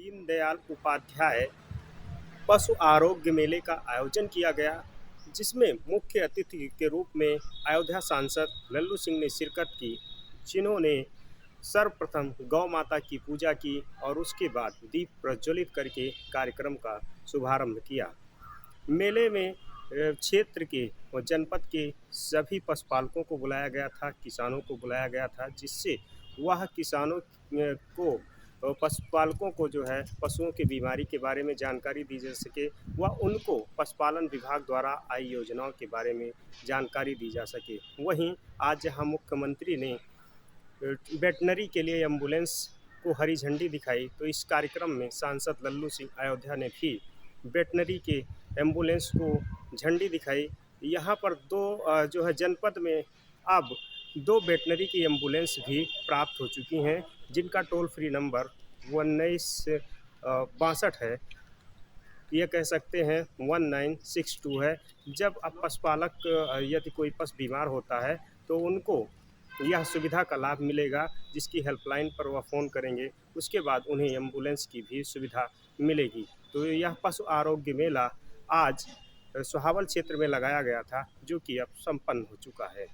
दीनदयाल उपाध्याय पशु आरोग्य मेले का आयोजन किया गया, जिसमें मुख्य अतिथि के रूप में अयोध्या सांसद लल्लू सिंह ने शिरकत की, जिन्होंने सर्वप्रथम गौ माता की पूजा की और उसके बाद दीप प्रज्वलित करके कार्यक्रम का शुभारंभ किया। मेले में क्षेत्र के और जनपद के सभी पशुपालकों को बुलाया गया था, किसानों को बुलाया गया था, जिससे वह किसानों को पशुपालकों को जो है पशुओं की बीमारी के बारे में जानकारी दी जा सके, व उनको पशुपालन विभाग द्वारा आई योजनाओं के बारे में जानकारी दी जा सके। वहीं आज जहां मुख्यमंत्री ने वेटनरी के लिए एम्बुलेंस को हरी झंडी दिखाई, तो इस कार्यक्रम में सांसद लल्लू सिंह अयोध्या ने भी वेटनरी के एम्बुलेंस को झंडी दिखाई। यहाँ पर जो है जनपद में अब 2 वेटनरी की एम्बुलेंस भी प्राप्त हो चुकी हैं, जिनका टोल फ्री नंबर 1962 है, ये कह सकते हैं 1962 है। जब अब पशुपालक यदि कोई पशु बीमार होता है तो उनको यह सुविधा का लाभ मिलेगा, जिसकी हेल्पलाइन पर वह फ़ोन करेंगे, उसके बाद उन्हें एम्बुलेंस की भी सुविधा मिलेगी। तो यह पशु आरोग्य मेला आज सुहावल क्षेत्र में लगाया गया था, जो कि अब संपन्न हो चुका है।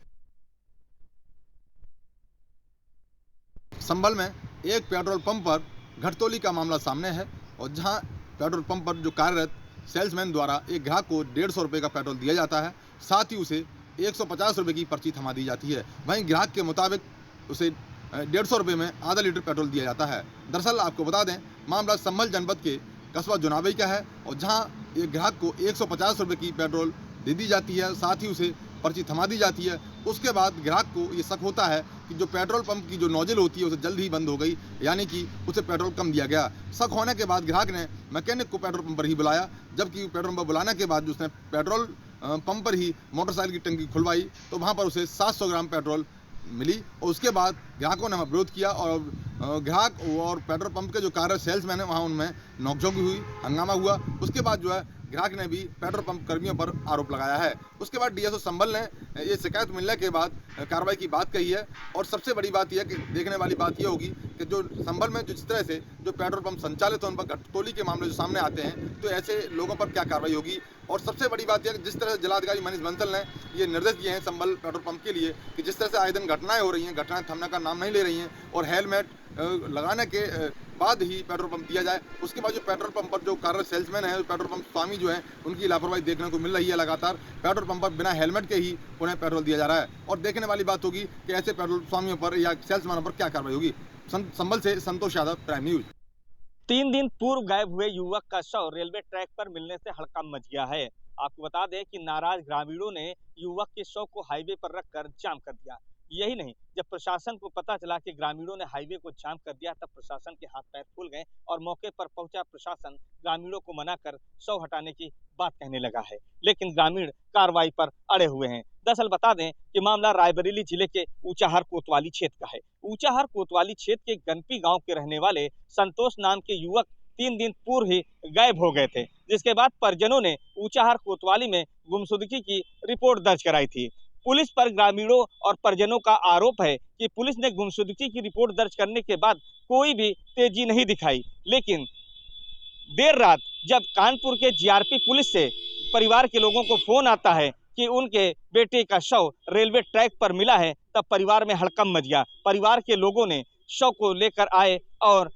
संभल में एक पेट्रोल पंप पर घटतौली का मामला सामने है और जहां पेट्रोल पंप पर जो कार्यरत सेल्समैन द्वारा एक ग्राहक को 150 रुपये का पेट्रोल दिया जाता है, साथ ही उसे 150 रुपये की पर्ची थमा दी जाती है। वहीं ग्राहक के मुताबिक उसे 150 रुपये में आधा लीटर पेट्रोल दिया जाता है। दरअसल आपको बता दें, मामला संभल जनपद के कस्बा जुनाबई का है और जहाँ एक ग्राहक को 150 रुपये की पेट्रोल दे दी जाती है, साथ ही उसे पर्ची थमा दी जाती है। उसके बाद ग्राहक को ये शक होता है कि जो पेट्रोल पंप की जो नोजल होती है उसे जल्द ही बंद हो गई, यानी कि उसे पेट्रोल कम दिया गया। शक होने के बाद ग्राहक ने मैकेनिक को पेट्रोल पंप पर ही बुलाया, जबकि पेट्रोल पंप पर बुलाने के बाद उसने पेट्रोल पंप पर ही मोटरसाइकिल की टंकी खुलवाई तो वहाँ पर उसे 700 ग्राम पेट्रोल मिली और उसके बाद ग्राहकों ने विरोध किया और ग्राहक और पेट्रोल पंप के जो कार्य सेल्समैन है वहाँ उनमें नोकझोंक हुई, हंगामा हुआ। उसके बाद जो है ग्राहक ने भी पेट्रोल पंप कर्मियों पर आरोप लगाया है। उसके बाद डीएसओ संभल ने ये शिकायत मिलने के बाद कार्रवाई की बात कही है और सबसे बड़ी बात यह कि देखने वाली बात यह होगी कि जो संभल में जिस तरह से जो पेट्रोल पंप संचालित है उन पर घटतौली के मामले जो सामने आते हैं, तो ऐसे लोगों पर क्या कार्रवाई होगी। और सबसे बड़ी बात यह कि जिस तरह से जिलाधिकारी मनीष बंसल ने ये निर्देश दिए हैं संभल पेट्रोल पंप के लिए कि जिस तरह से आए दिन घटनाएं हो रही हैं, घटनाएं थमने का नाम नहीं ले रही हैं और हेलमेट लगाने के बाद ही पेट्रोल पंप दिया जाए। उसके बाद जो पेट्रोल पंप पर जो कार्यरत सेल्समैन है, पेट्रोल पंप स्वामी जो है, उनकी लापरवाही देखने को मिल रही है। लगातार पेट्रोल पंप पर बिना हेलमेट के ही उन्हें पेट्रोल दिया जा रहा है और देखने वाली बात होगी कि ऐसे पेट्रोल स्वामियों पर या सेल्समैनों पर क्या कार्रवाई होगी। संभल से संतोष यादव, प्राइम न्यूज। 3 दिन पूर्व गायब हुए युवक का शव रेलवे ट्रैक पर मिलने से हड़कंप मच गया है। आपको बता दें कि नाराज ग्रामीणों ने युवक के शव को हाईवे पर रखकर जाम कर दिया। यही नहीं, जब प्रशासन को पता चला कि ग्रामीणों ने हाईवे को जाम कर दिया, तब प्रशासन के हाथ पैर फूल गए और मौके पर पहुंचा प्रशासन ग्रामीणों को मनाकर शव हटाने की बात कहने लगा है, लेकिन ग्रामीण कार्रवाई पर अड़े हुए हैं। दरअसल बता दें कि मामला रायबरेली जिले के ऊंचाहार कोतवाली क्षेत्र का है। ऊंचाहार कोतवाली क्षेत्र के गनपी गांव के रहने वाले संतोष नाम के युवक 3 दिन पूर्व ही गायब हो गए थे, जिसके बाद परिजनों ने ऊंचाहार कोतवाली में गुमशुदगी की रिपोर्ट दर्ज कराई थी। पुलिस पर ग्रामीणों और परिजनों का आरोप है कि पुलिस ने गुमशुदगी की रिपोर्ट दर्ज करने के बाद कोई भी तेजी नहीं दिखाई, लेकिन देर रात जब कानपुर के जीआरपी पुलिस से परिवार के लोगों को फोन आता है कि उनके बेटे का शव रेलवे ट्रैक पर मिला है, तब परिवार में हड़कंप मच गया। परिवार के लोगों ने शव को लेकर आए और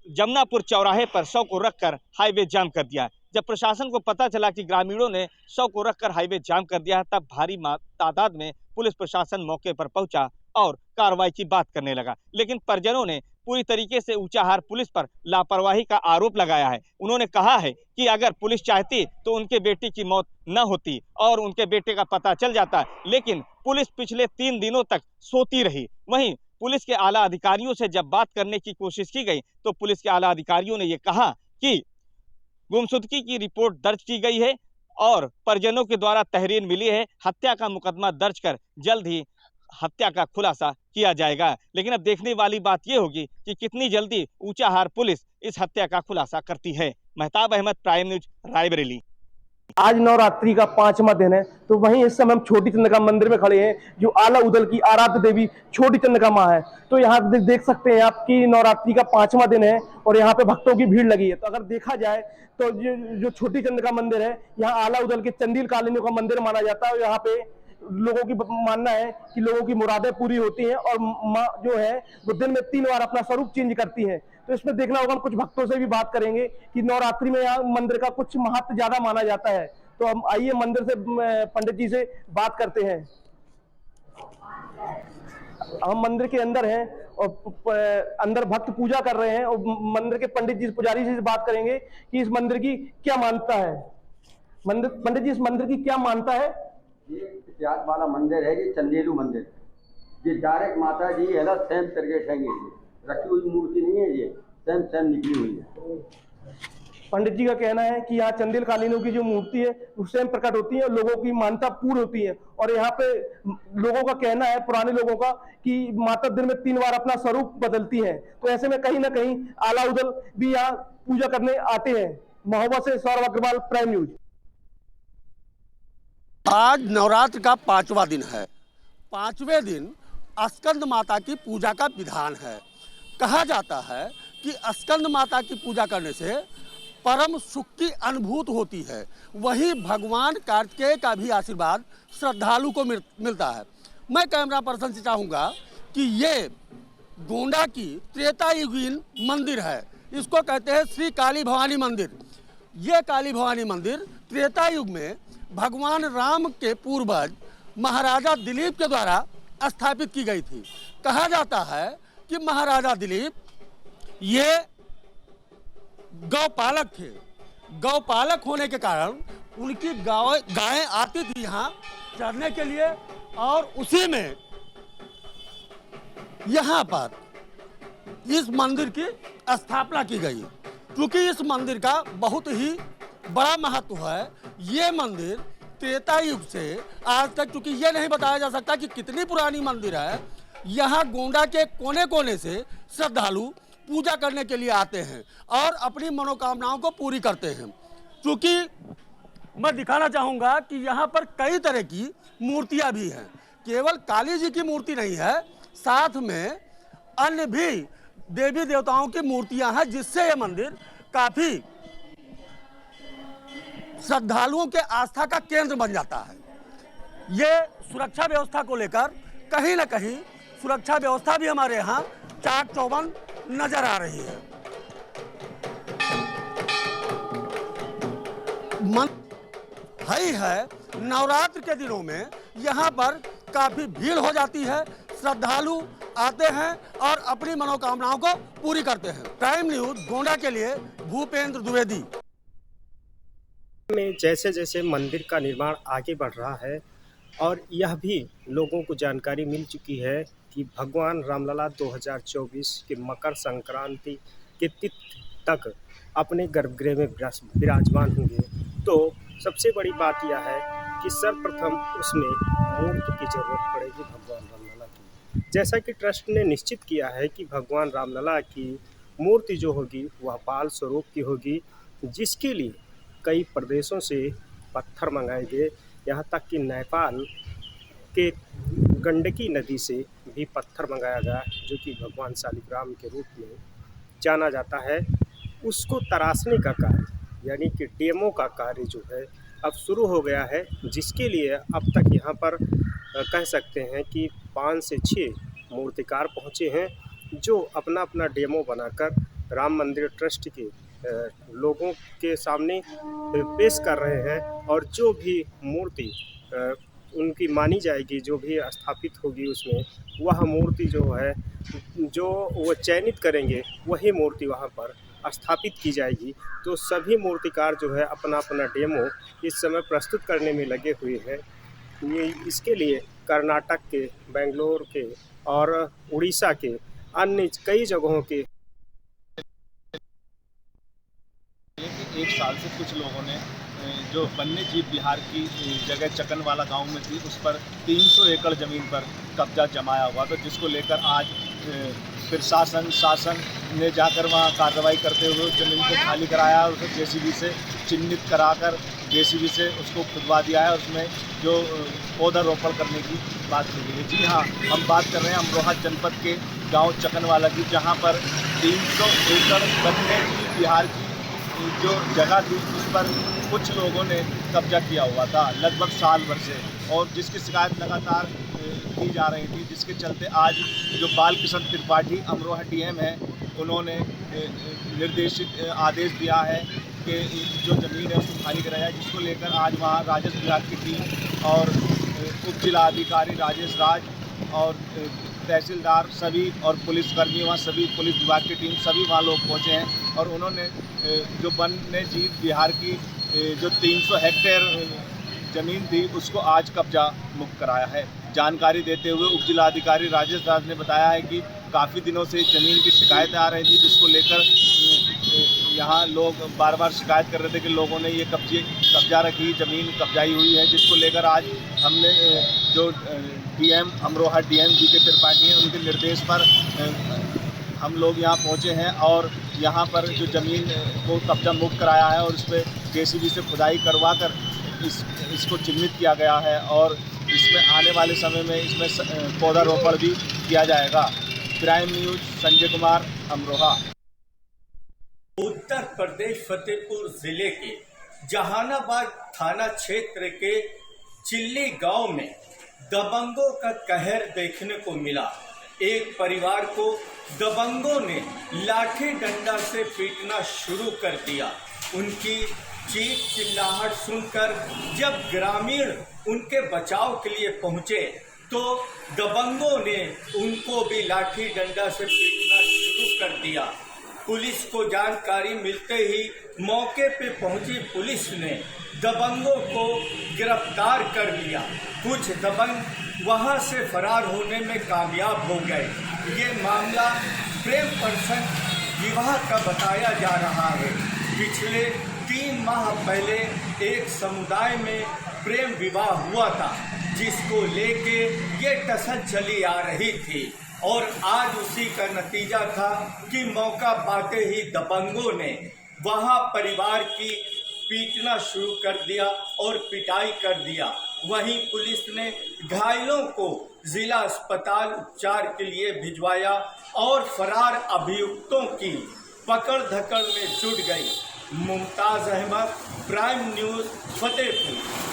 जमुनापुर चौराहे पर शव को रखकर हाईवे जाम कर दिया। जब प्रशासन को पता चला कि ग्रामीणों ने शव को रखकर हाईवे जाम कर दिया, तब भारी तादाद में पुलिस प्रशासन मौके पर पहुंचा और कार्रवाई की बात करने लगा, लेकिन परिजनों ने पूरी तरीके से ऊंचाहार पुलिस पर लापरवाही का आरोप लगाया है। उन्होंने कहा है कि अगर पुलिस चाहती तो उनके बेटे की मौत न होती और उनके बेटे का पता चल जाता, लेकिन पुलिस पिछले 3 दिनों तक सोती रही। वहीं पुलिस के आला अधिकारियों से जब बात करने की कोशिश की गई तो पुलिस के आला अधिकारियों ने ये कहा कि गुमशुदगी की रिपोर्ट दर्ज की गई है और परिजनों के द्वारा तहरीर मिली है, हत्या का मुकदमा दर्ज कर जल्द ही हत्या का खुलासा किया जाएगा। लेकिन अब देखने वाली बात यह होगी कि कितनी जल्दी ऊंचाहार पुलिस इस हत्या का खुलासा करती है। Mahtab Ahmad, prime news, Raebareli. आज नवरात्रि का 5वां दिन है, तो वहीं इस समय हम छोटी चंद्रिका मंदिर में खड़े हैं, जो आला उदल की आराध्य देवी छोटी चंद्रिका माँ है। तो यहाँ देख सकते हैं आप कि नवरात्रि का 5वां दिन है और यहाँ पे भक्तों की भीड़ लगी है। तो अगर देखा जाए तो जो छोटी चंद्रिका मंदिर है, यहाँ आला उदल के चंदील कालीनों का मंदिर माना जाता है। और यहाँ पे लोगों की मानना है कि लोगों की मुरादें पूरी होती हैं और माँ जो है वो दिन में 3 बार अपना स्वरूप चेंज करती है। तो इसमें देखना होगा, हम कुछ भक्तों से भी बात करेंगे कि नवरात्रि में यहाँ मंदिर का कुछ महत्व ज्यादा माना जाता है। तो हम आइए मंदिर से पंडित जी से बात करते हैं। हम मंदिर के अंदर हैं और अंदर भक्त पूजा कर रहे हैं और मंदिर के पंडित जी पुजारी जी से बात करेंगे कि इस मंदिर की क्या मान्यता है। पंडित जी, इस मंदिर की क्या मान्यता है? ये इतिहास वाला मंदिर है, ये चंदेलू मंदिर। ये डायरेक्ट माता जी है ना, सेम प्रगट है। ये रखी हुई मूर्ति नहीं है, ये सेम निकली हुई है। पंडित जी का कहना है कि यहाँ चंदेल कालीनों की जो मूर्ति है वो स्वयं प्रकट होती है और लोगों की मान्यता पूर्ण होती है। और यहाँ पे लोगों का कहना है, पुराने लोगों का, कि माता दिन में 3 बार अपना स्वरूप बदलती है। तो ऐसे में कहीं ना कहीं आला उदल भी यहाँ पूजा करने आते हैं। महोबा से सौरभ अग्रवाल, प्राइम न्यूज। आज नवरात्र का 5वां दिन है। 5वें दिन स्कंद माता की पूजा का विधान है। कहा जाता है कि स्कंद माता की पूजा करने से परम सुख की अनुभूति होती है। वही भगवान कार्तिकेय का भी आशीर्वाद श्रद्धालु को मिलता है। मैं कैमरा पर्सन से चाहूँगा कि ये गोंडा की त्रेता युगीन मंदिर है। इसको कहते हैं श्री काली भवानी मंदिर। ये काली भवानी मंदिर त्रेता युग में भगवान राम के पूर्वज महाराजा दिलीप के द्वारा स्थापित की गई थी। कहा जाता है कि महाराजा दिलीप ये गौपालक थे। गौपालक होने के कारण उनकी गायें आती थी यहाँ चरने के लिए, और उसी में यहाँ पर इस मंदिर की स्थापना की गई। क्योंकि इस मंदिर का बहुत ही बड़ा महत्व है। ये मंदिर त्रेता युग से आज तक, क्योंकि ये नहीं बताया जा सकता कि कितनी पुरानी मंदिर है, यहाँ गोंडा के कोने कोने से श्रद्धालु पूजा करने के लिए आते हैं और अपनी मनोकामनाओं को पूरी करते हैं। क्योंकि मैं दिखाना चाहूँगा कि यहाँ पर कई तरह की मूर्तियाँ भी हैं। केवल काली जी की मूर्ति नहीं है, साथ में अन्य भी देवी देवताओं की मूर्तियाँ हैं, जिससे यह मंदिर काफ़ी श्रद्धालुओं के आस्था का केंद्र बन जाता है। ये सुरक्षा व्यवस्था को लेकर कहीं ना कहीं सुरक्षा व्यवस्था भी हमारे यहाँ चाक चौबंद नजर आ रही है। है नवरात्र के दिनों में यहाँ पर काफी भीड़ हो जाती है। श्रद्धालु आते हैं और अपनी मनोकामनाओं को पूरी करते हैं। प्राइम न्यूज गोंडा के लिए भूपेंद्र द्विवेदी। में जैसे जैसे मंदिर का निर्माण आगे बढ़ रहा है और यह भी लोगों को जानकारी मिल चुकी है कि भगवान रामलला 2024 के मकर संक्रांति के तिथि तक अपने गर्भगृह में विराजमान होंगे, तो सबसे बड़ी बात यह है कि सर्वप्रथम उसमें मूर्ति की जरूरत पड़ेगी भगवान रामलला की। जैसा कि ट्रस्ट ने निश्चित किया है कि भगवान रामलला की मूर्ति जो होगी वह बाल स्वरूप की होगी, जिसके लिए कई प्रदेशों से पत्थर मंगाए गए। यहाँ तक कि नेपाल के गंडकी नदी से भी पत्थर मंगाया गया, जो कि भगवान शालिग्राम के रूप में जाना जाता है। उसको तराशने का कार्य यानी कि डेमो का कार्य जो है अब शुरू हो गया है, जिसके लिए अब तक यहाँ पर कह सकते हैं कि 5 से 6 मूर्तिकार पहुँचे हैं, जो अपना अपना डेमो बनाकर राम मंदिर ट्रस्ट के लोगों के सामने पेश कर रहे हैं। और जो भी मूर्ति उनकी मानी जाएगी, जो भी स्थापित होगी, उसमें वह मूर्ति जो है जो वो चयनित करेंगे वही मूर्ति वहाँ पर स्थापित की जाएगी। तो सभी मूर्तिकार जो है अपना अपना डेमो इस समय प्रस्तुत करने में लगे हुए हैं। ये इसके लिए कर्नाटक के, बेंगलोर के और उड़ीसा के अन्य कई जगहों के एक साल से कुछ लोगों ने जो वन्य जीव विहार की जगह चकनवाला गांव में थी, उस पर 300 एकड़ ज़मीन पर कब्जा जमाया हुआ था, जिसको लेकर आज प्रशासन शासन ने जाकर वहाँ कार्रवाई करते हुए उस ज़मीन को खाली कराया और उसे जेसीबी से चिन्हित कराकर जेसीबी से उसको खुदवा दिया है और उसमें जो पौधारोपण करने की बात की गई है। जी हाँ, हम बात कर रहे हैं अमरोहा जनपद के गांव चकनवाला की, जहां पर 300 एकड़ वन्य जीव विहार की जो जगह थी उस पर कुछ लोगों ने कब्जा किया हुआ था लगभग साल भर से, और जिसकी शिकायत लगातार की जा रही थी, जिसके चलते आज जो बाल किशन त्रिपाठी अमरोहा डीएम है, उन्होंने निर्देशित आदेश दिया है कि जो ज़मीन है उसको खाली कराया है, जिसको लेकर आज वहाँ राजस्व विभाग की टीम और उप जिलाधिकारी राजेश राज और तहसीलदार सभी और पुलिसकर्मी वहाँ सभी पुलिस विभाग की टीम सभी वहाँ लोग पहुँचे हैं और उन्होंने जो वन्य जीव विहार की जो 300 हेक्टेयर ज़मीन थी उसको आज कब्जा मुक्त कराया है। जानकारी देते हुए उप जिलाधिकारी राजेश राज ने बताया है कि काफ़ी दिनों से ज़मीन की शिकायतें आ रही थी, जिसको लेकर यहाँ लोग बार बार शिकायत कर रहे थे कि लोगों ने ये कब्जा रखी ज़मीन कब्जाई हुई है, जिसको लेकर आज हमने जो डीएम अमरोहा डीएम जी के त्रिपाठी हैं उनके निर्देश पर हम लोग यहाँ पहुँचे हैं और यहाँ पर जो ज़मीन को कब्जा मुक्त कराया है और इस पर जेसीबी से खुदाई करवा कर इसको चिन्हित किया गया है और इसमें आने वाले समय में इसमें पौधारोपण भी किया जाएगा। Prime news Sanjay Kumar Amroha. उत्तर प्रदेश फतेहपुर जिले के जहानाबाद थाना क्षेत्र के चिल्ली गांव में दबंगों का कहर देखने को मिला। एक परिवार को दबंगों ने लाठी डंडा से पीटना शुरू कर दिया। उनकी चीख चिल्लाहट सुनकर जब ग्रामीण उनके बचाव के लिए पहुंचे तो दबंगों ने उनको भी लाठी डंडा से पीटना शुरू कर दिया। पुलिस को जानकारी मिलते ही मौके पे पहुंची पुलिस ने दबंगों को गिरफ्तार कर लिया। कुछ दबंग वहां से फरार होने में कामयाब हो गए। ये मामला प्रेम प्रसंग विवाह का बताया जा रहा है। पिछले 3 माह पहले एक समुदाय में प्रेम विवाह हुआ था, जिसको लेके ये टसल चली आ रही थी और आज उसी का नतीजा था कि मौका पाते ही दबंगों ने वहां परिवार की पीटना शुरू कर दिया और पिटाई कर दिया। वहीं पुलिस ने घायलों को जिला अस्पताल उपचार के लिए भिजवाया और फरार अभियुक्तों की पकड़ धकड़ में जुट गई। Mumtaz Ahmad, prime news, Fatehpur.